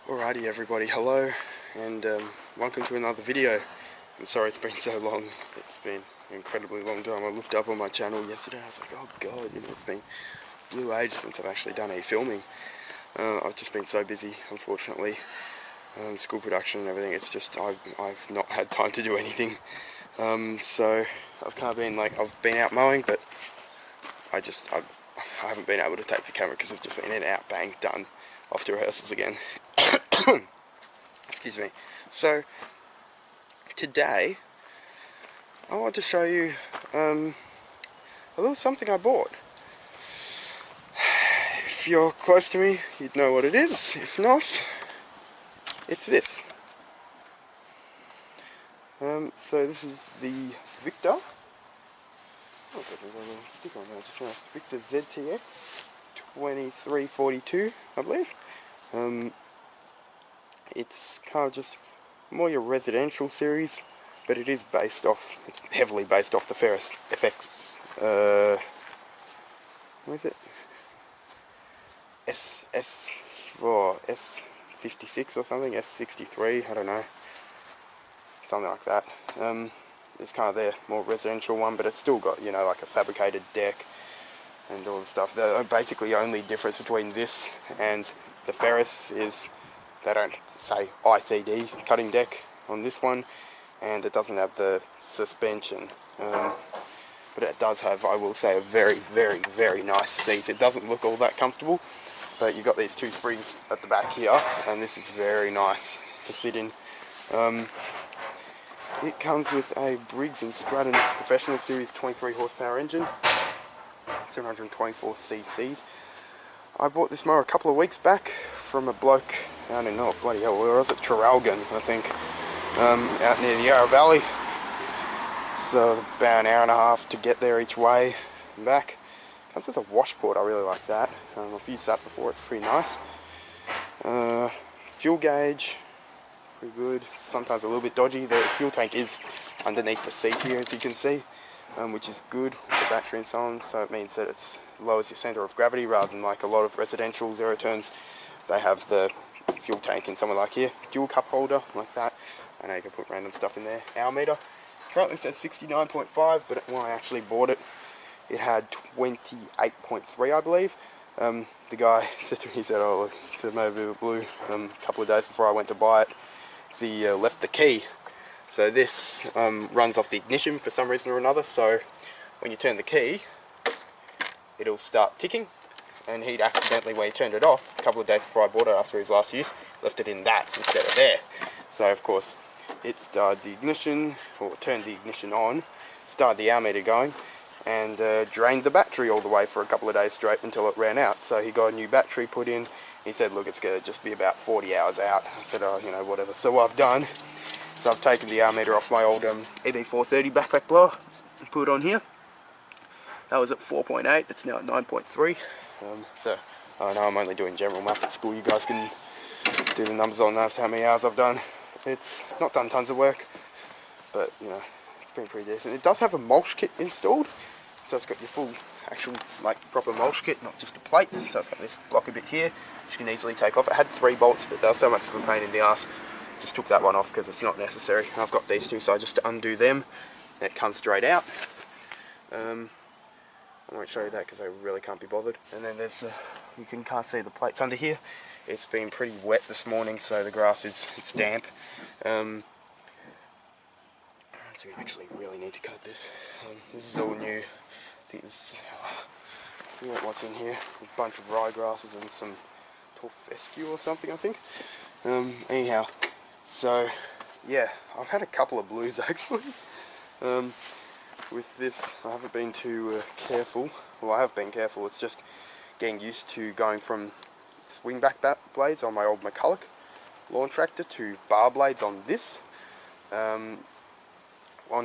Alrighty everybody, hello and welcome to another video. I'm sorry it's been so long. It's been an incredibly long time. I looked up on my channel yesterday, I was like, oh god, you know, it's been blue age since I've actually done any filming. I've just been so busy, unfortunately. School production and everything, it's just, I've not had time to do anything. So I've kind of been like, I've been out mowing, but I haven't been able to take the camera because I've just been in, out, bang, done, off to rehearsals again. Excuse me. So today I want to show you a little something I bought. If you're close to me, you'd know what it is. If not, it's this. So this is the Victa. Oh, got a little sticker on there just now. Victa ZTX 2342, I believe. It's kind of just more your residential series, but it is based off, it's heavily based off the Ferris FX, what is it? S56 or something, S63, I don't know, something like that. It's kind of their more residential one, but it's still got, you know, like a fabricated deck and all the stuff. The basically only difference between this and the Ferris is they don't say ICD cutting deck on this one, and it doesn't have the suspension, but it does have, I will say, a very, very, very nice seat. It doesn't look all that comfortable, but you've got these two springs at the back here, and this is very nice to sit in. It comes with a Briggs & Stratton Professional Series 23 horsepower engine, 724 cc's. I bought this mower a couple of weeks back from a bloke, I don't know, bloody hell, where was it? Traralgon, I think, out near the Yarra Valley. So about an hour and a half to get there each way and back. Comes with a washboard, I really like that. I've used that before, it's pretty nice. Fuel gauge, pretty good. Sometimes a little bit dodgy. The fuel tank is underneath the seat here, as you can see, which is good with the battery and so on. So it means that it lowers your centre of gravity rather than like a lot of residential zero turns. They have the fuel tank in somewhere like here, dual cup holder like that. I know you can put random stuff in there. Hour meter currently says 69.5, but when I actually bought it, it had 28.3, I believe. The guy said to me, he said, oh look, it's a Mower blue. A couple of days before I went to buy it, he left the key. So this runs off the ignition for some reason or another, so when you turn the key, it'll start ticking. And he'd accidentally, when he turned it off, a couple of days before I bought it after his last use, left it in that instead of there. So of course, it started the ignition, or turned the ignition on, started the hour meter going, and drained the battery all the way for a couple of days straight until it ran out. So he got a new battery put in. He said, look, it's going to just be about 40 hours out. I said, oh, you know, whatever. So what I've done, so I've taken the hour meter off my old EB430 backpack blower and put it on here. That was at 4.8, it's now at 9.3. So, I know I'm only doing general math at school. You guys can do the numbers on that as to how many hours I've done. It's not done tons of work, but, you know, it's been pretty decent. It does have a mulch kit installed, so it's got your full, actual, like, proper mulch kit, not just a plate. So it's got this blocker bit here, which you can easily take off. It had 3 bolts, but they were so much of a pain in the ass. Just took that one off because it's not necessary. I've got these two, so I just undo them, and it comes straight out. I won't show you that because I really can't be bothered. And then there's, you can kind of see the plates under here. It's been pretty wet this morning, so the grass it's damp. So we actually really need to cut this. This is all new. I think this, I forget what's in here. A bunch of ryegrasses and some tall fescue or something, I think. Anyhow, so yeah, I've had a couple of blues actually. With this, I haven't been too careful. Well, I have been careful. It's just getting used to going from swing back blades on my old McCulloch lawn tractor to bar blades on this. On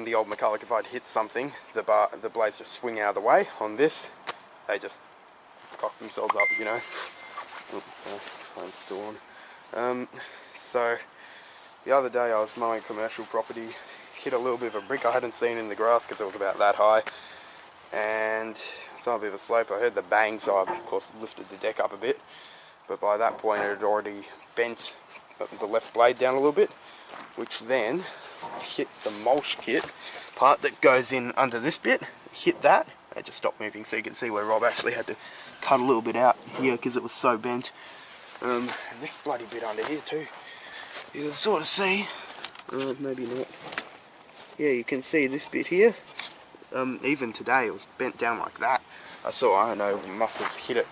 the old McCulloch, if I'd hit something, the blades just swing out of the way. On this, they just cock themselves up, you know. Oops, phone's still on. So the other day I was mowing commercial property. Hit a little bit of a brick I hadn't seen in the grass because it was about that high, and it's on a bit of a slope. I heard the bang, so I of course lifted the deck up a bit. but by that point it had already bent the left blade down a little bit, which then hit the mulch kit part that goes in under this bit, hit that, it just stopped moving. So you can see where Rob actually had to cut a little bit out here because it was so bent. And this bloody bit under here too, you can sort of see, maybe not, yeah, you can see this bit here, even today it was bent down like that. I don't know, must have hit it.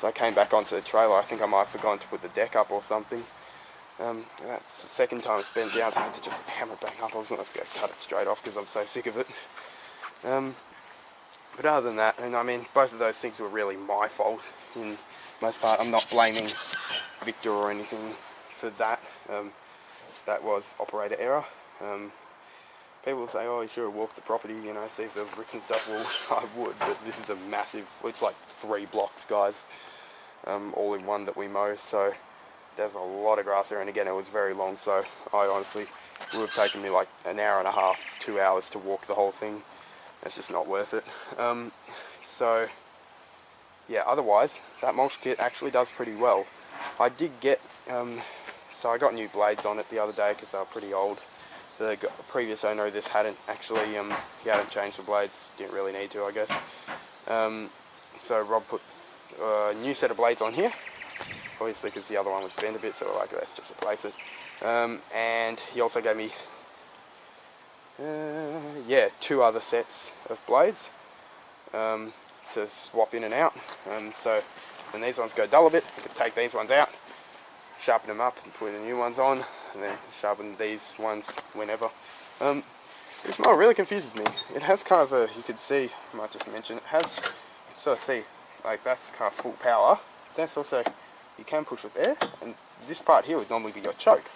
So I came back onto the trailer, I think I might have forgotten to put the deck up or something. That's the second time it's bent down, so I had to just hammer it back up. I was going to go cut it straight off because I'm so sick of it. But other than that, and I mean, both of those things were really my fault in most part. I'm not blaming Victor or anything for that. That was operator error. People say, oh, you should have walked the property, you know, see if there was bricks and stuff. Well, I would, but this is a massive, it's like 3 blocks, guys, all in one that we mow, so there's a lot of grass there, and again, it was very long, so I honestly, it would have taken me like an hour and a half, 2 hours to walk the whole thing. It's just not worth it. So, yeah, otherwise, that mulch kit actually does pretty well. I did get, so I got new blades on it the other day because they were pretty old. The previous owner of this hadn't actually, he hadn't changed the blades, didn't really need to, I guess. So Rob put a new set of blades on here, obviously because the other one was bent a bit, so we're like, let's just replace it. And he also gave me, yeah, 2 other sets of blades to swap in and out. So when these ones go dull a bit, I can take these ones out, sharpen them up and put the new ones on, and then sharpen these ones whenever. This mower really confuses me. It has kind of a, you could see, I might just mention, it has, you can sort of see, like that's kind of full power. That's also, you can push with air, and this part here would normally be your choke.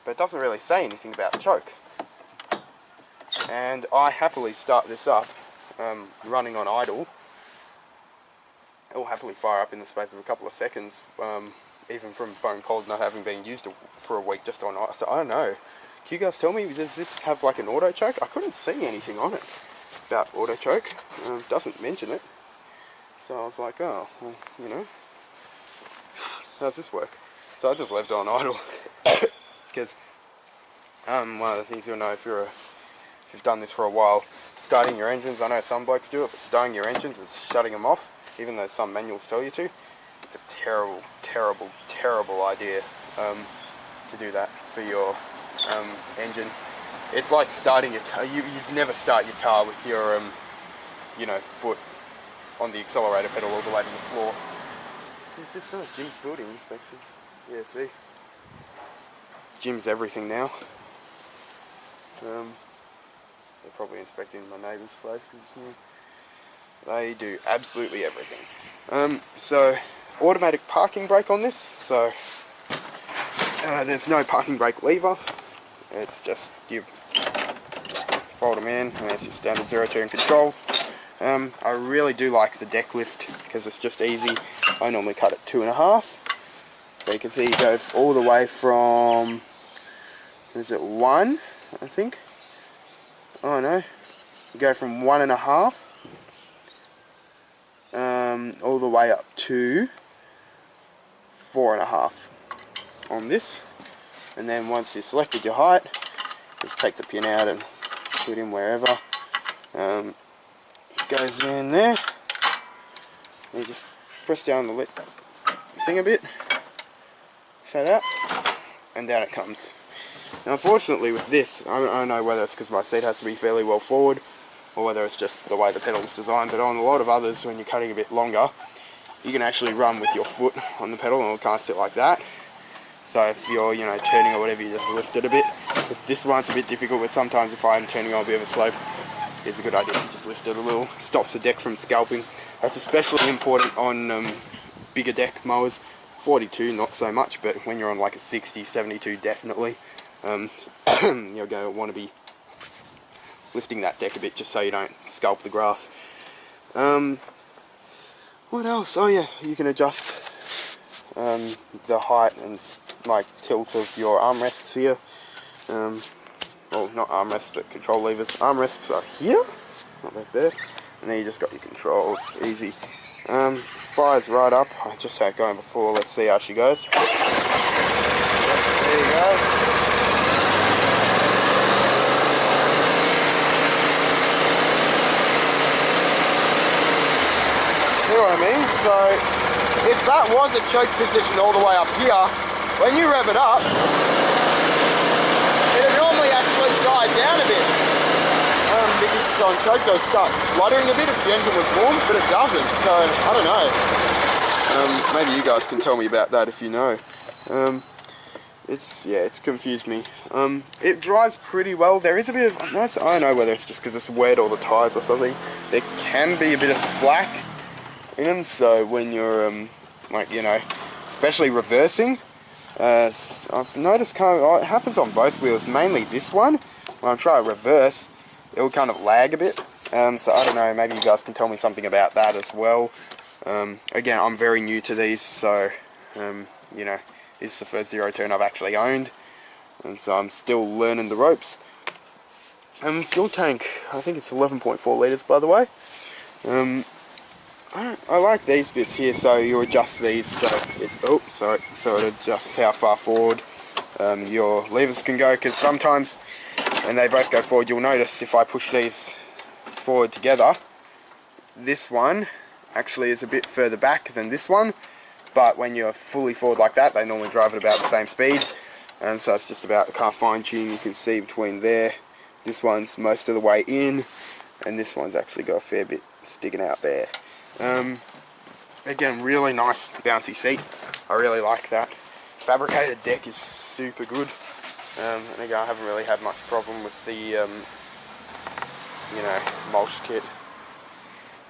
But it doesn't really say anything about choke. And I happily start this up, running on idle. It will happily fire up in the space of a couple of seconds, even from bone cold, not having been used for a week just on idle. So I don't know. Can you guys tell me, does this have like an auto choke? I couldn't see anything on it about auto choke. Doesn't mention it. So I was like, oh, well, you know, how's this work? So I just left it on idle because one of the things you'll know if you've done this for a while, starting your engines, I know some blokes do it, but starting your engines is shutting them off, even though some manuals tell you to. It's a terrible, terrible, terrible idea to do that for your engine. It's like starting your car. You'd never start your car with your you know, foot on the accelerator pedal all the way to the floor. Is this Jim's building inspections? Yeah, see? Jim's everything now. They're probably inspecting my neighbour's place because it's new. They do absolutely everything. So, automatic parking brake on this. So, there's no parking brake lever. It's just, you fold them in, and it's your standard zero-turn controls. I really do like the deck lift because it's just easy. I normally cut it 2.5. So you can see it goes all the way from, is it 1, I think? Oh no, you go from 1.5 all the way up to 4.5 on this. And then once you've selected your height, just take the pin out and put it in wherever. It goes in there. And you just press down the thing a bit, shut out, and down it comes. Now unfortunately with this, I don't know whether it's because my seat has to be fairly well forward or whether it's just the way the pedal is designed, but on a lot of others when you're cutting a bit longer, you can actually run with your foot on the pedal and it'll kind of sit like that. So if you're, you know, turning or whatever, you just lift it a bit. With this one it's a bit difficult, but sometimes if I'm turning on a bit of a slope, it's a good idea to just lift it a little. Stops the deck from scalping. That's especially important on bigger deck mowers. 42 not so much, but when you're on like a 60, 72 definitely. You're going to want to be lifting that deck a bit just so you don't scalp the grass. What else? Oh yeah, you can adjust the height and like tilt of your armrests here. Well, not armrests, but control levers. Armrests are here, not back there. And then you just got your controls, easy. Fires right up. I just had it going before. Let's see how she goes. There you go. See what I mean? So if that was a choke position all the way up here, when you rev it up, it'll normally actually die down a bit. Because it's on choke, so it starts fluttering a bit if the engine was warm, but it doesn't, so I don't know. Maybe you guys can tell me about that if you know. It's confused me. It drives pretty well. There is a bit of, I don't know whether it's just because it's wet or the tyres or something. There can be a bit of slack in them, so when you're, like, you know, especially reversing, I've noticed kind of, it happens on both wheels, mainly this one. When I'm trying to reverse, it will kind of lag a bit, so I don't know, maybe you guys can tell me something about that as well. Again, I'm very new to these, so, you know, this is the first zero turn I've actually owned, and so I'm still learning the ropes. Fuel tank, I think it's 11.4 litres by the way. I like these bits here, so you adjust these, so it adjusts how far forward your levers can go, because sometimes when they both go forward, you'll notice if I push these forward together, this one actually is a bit further back than this one, but when you're fully forward like that, they normally drive at about the same speed, and so it's just about kind of fine tuning. You can see between there, this one's most of the way in, and this one's actually got a fair bit sticking out there. Again, really nice bouncy seat. I really like that. Fabricated deck is super good. And again, I haven't really had much problem with the, you know, mulch kit.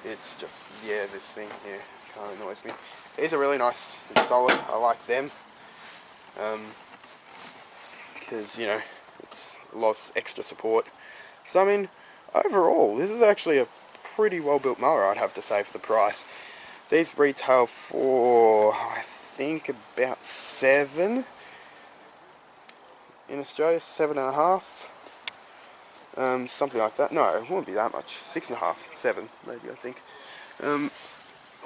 It's just, yeah, this thing here kind of annoys me. These are really nice and solid. I like them. Because, you know, it's a lot of extra support. So, I mean, overall, this is actually a pretty well built mower, I'd have to say, for the price. These retail for, I think, about $7 in Australia, $7.5, something like that. No, it wouldn't be that much. $6.5, $7 maybe, I think.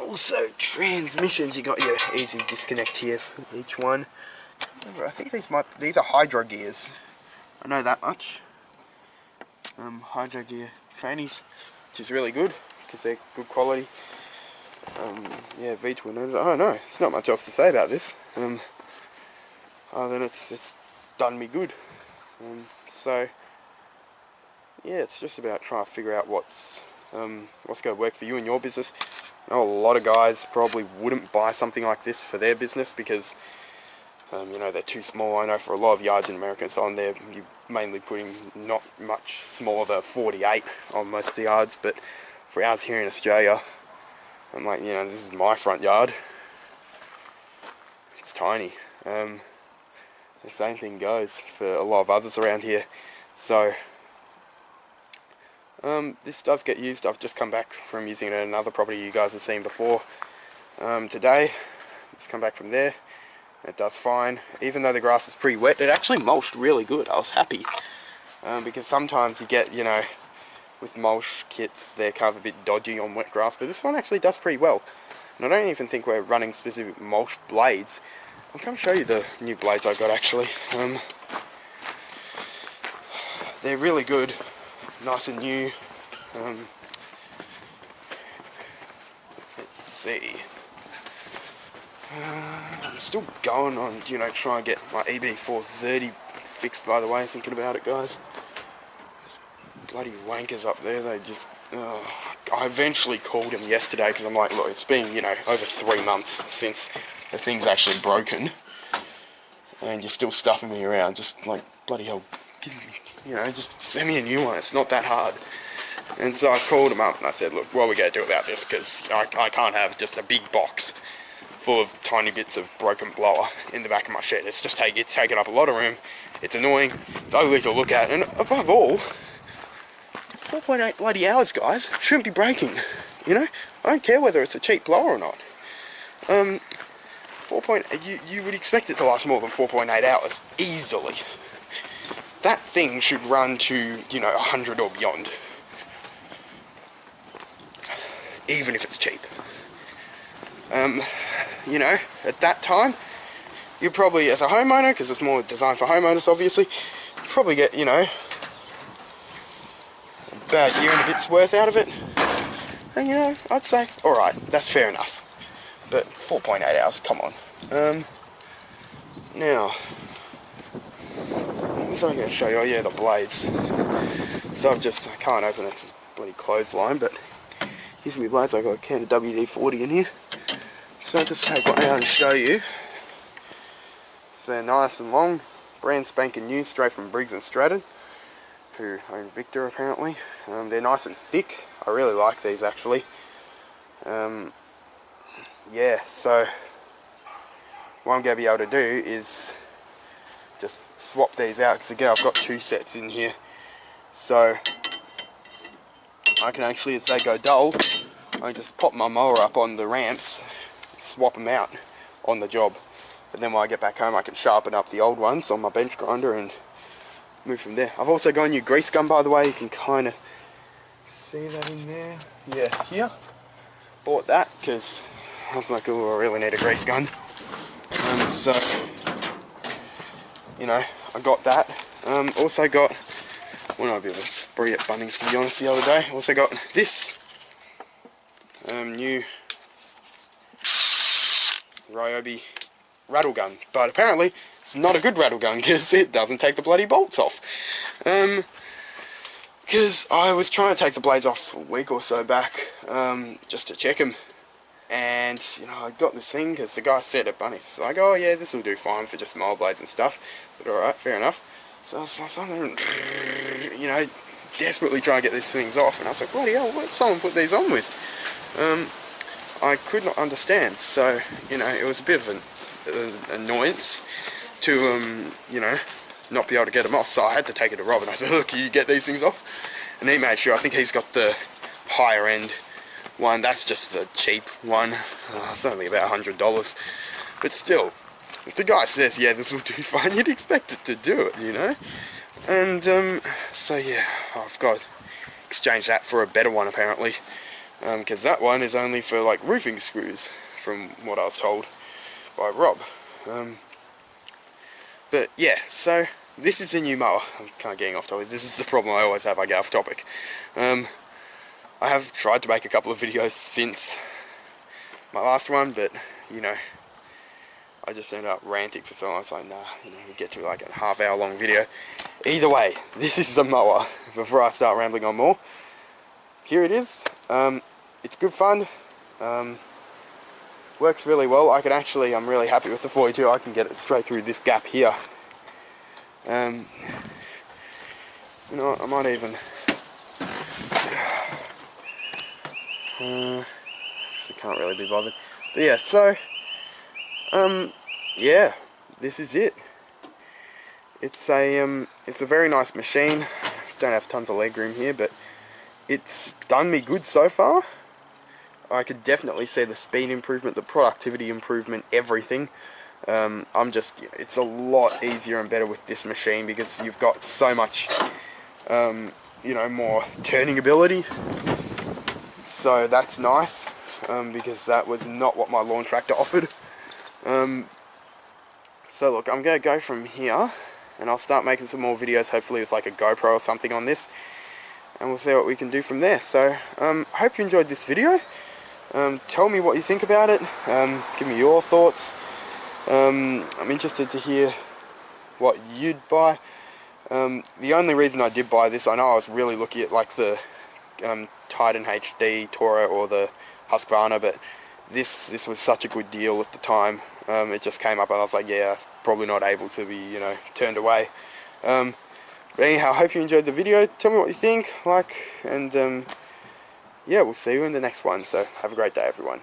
Also, transmissions, you got your easy disconnect here for each one. I think these are hydro gears. I know that much. Hydro gear trannies, which is really good because they're good quality. Yeah, V-twin. I don't know. There's not much else to say about this. Other than it's done me good. So yeah, it's just about trying to figure out what's going to work for you and your business. I know a lot of guys probably wouldn't buy something like this for their business because you know, they're too small. I know for a lot of yards in America and so on, you're mainly putting not much smaller than 48 on most of the yards, but for ours here in Australia, I'm like, you know, this is my front yard. It's tiny. The same thing goes for a lot of others around here. So this does get used. I've just come back from using it at another property you guys have seen before. Today, just come back from there. It does fine. Even though the grass is pretty wet, it actually mulched really good. I was happy. Because sometimes you get, you know, with mulch kits, they're kind of a bit dodgy on wet grass, but this one actually does pretty well. And I don't even think we're running specific mulch blades. I'll come show you the new blades I got actually. They're really good, nice and new. Let's see. I'm still going on, you know, trying to get my EB430 fixed, by the way, thinking about it, guys. Bloody wankers up there, they just, I eventually called him yesterday because I'm like, look, it's been, you know, over 3 months since the thing's actually broken and you're still stuffing me around. Just like, bloody hell, you know, just send me a new one, it's not that hard. And so I called him up and I said, look, what are we going to do about this, because I can't have just a big box full of tiny bits of broken blower in the back of my shed. It's just it's taking up a lot of room, it's annoying, it's ugly to look at, and above all, 4.8 bloody hours, guys. Shouldn't be breaking, you know? I don't care whether it's a cheap blower or not. 4.8, you would expect it to last more than 4.8 hours, easily. That thing should run to, you know, 100 or beyond. Even if it's cheap. you know, at that time, you probably, as a homeowner, because it's more designed for homeowners obviously, you probably get, you know, about a year and a bit's worth out of it. And you know, I'd say, alright, that's fair enough. But 4.8 hours, come on. Now, what was I going to show you? Oh yeah, the blades. So I can't open it, it's a bloody clothesline, but here's my blades. I've got a can of WD-40 in here. So I'll just take one out and show you. So they're nice and long, brand spanking new, straight from Briggs & Stratton, who own Victa apparently. They're nice and thick. I really like these actually. Yeah, so what I'm going to be able to do is just swap these out, because again I've got 2 sets in here. So I can actually, as they go dull, I can just pop my mower up on the ramps, swap them out on the job. But then when I get back home I can sharpen up the old ones on my bench grinder and move from there. I've also got a new grease gun, by the way. You can kind of see that in there. Yeah, here. Bought that because I was like, oh, I really need a grease gun. So, you know, I got that. Also got, well, I did a spree at Bunnings, to be honest, the other day. Also got this new Ryobi rattle gun, but apparently it's not a good rattle gun because it doesn't take the bloody bolts off. Because I was trying to take the blades off a week or so back, just to check them, and you know, I got this thing because the guy said at Bunnings, it's like, oh yeah, this will do fine for just mower blades and stuff. I said, alright, fair enough. So I was, you know, desperately trying to get these things off, and I was like, bloody hell, what did someone put these on with? I could not understand, so, you know, it was a bit of an annoyance to, you know, not be able to get them off, so I had to take it to Rob, and I said, look, can you get these things off? And he made sure. I think he's got the higher end one. That's just a cheap one. It's only about $100, but still, if the guy says, yeah, this will do fine, you'd expect it to do it, you know. And so yeah, I've got to exchange that for a better one apparently, because that one is only for like roofing screws, from what I was told by Rob. But yeah, so this is a new mower. I'm kind of getting off topic. This is the problem I always have, I get off topic. I have tried to make a couple of videos since my last one, but you know, I just ended up ranting for so long. I was like, nah, you know, we get to like a half-hour long video. Either way, this is the mower. Before I start rambling on more, here it is. It's good fun. Works really well. I can actually, I'm really happy with the 42. I can get it straight through this gap here. You know what, I might even actually can't really be bothered. But yeah, so yeah, this is it. It's a very nice machine. Don't have tons of leg room here, but it's done me good so far. I could definitely see the speed improvement, the productivity improvement, everything. It's a lot easier and better with this machine because you've got so much, you know, more turning ability. So that's nice, because that was not what my lawn tractor offered. So look, I'm going to go from here, and I'll start making some more videos, hopefully with like a GoPro or something on this, and we'll see what we can do from there. So, hope you enjoyed this video. Tell me what you think about it. Give me your thoughts. I'm interested to hear what you'd buy. The only reason I did buy this, I know I was really looking at like the Titan HD Toro or the Husqvarna, but this was such a good deal at the time. It just came up and I was like, yeah, it's probably not able to be, you know, turned away. But anyhow, I hope you enjoyed the video. Tell me what you think, and yeah, we'll see you in the next one. So have a great day, everyone.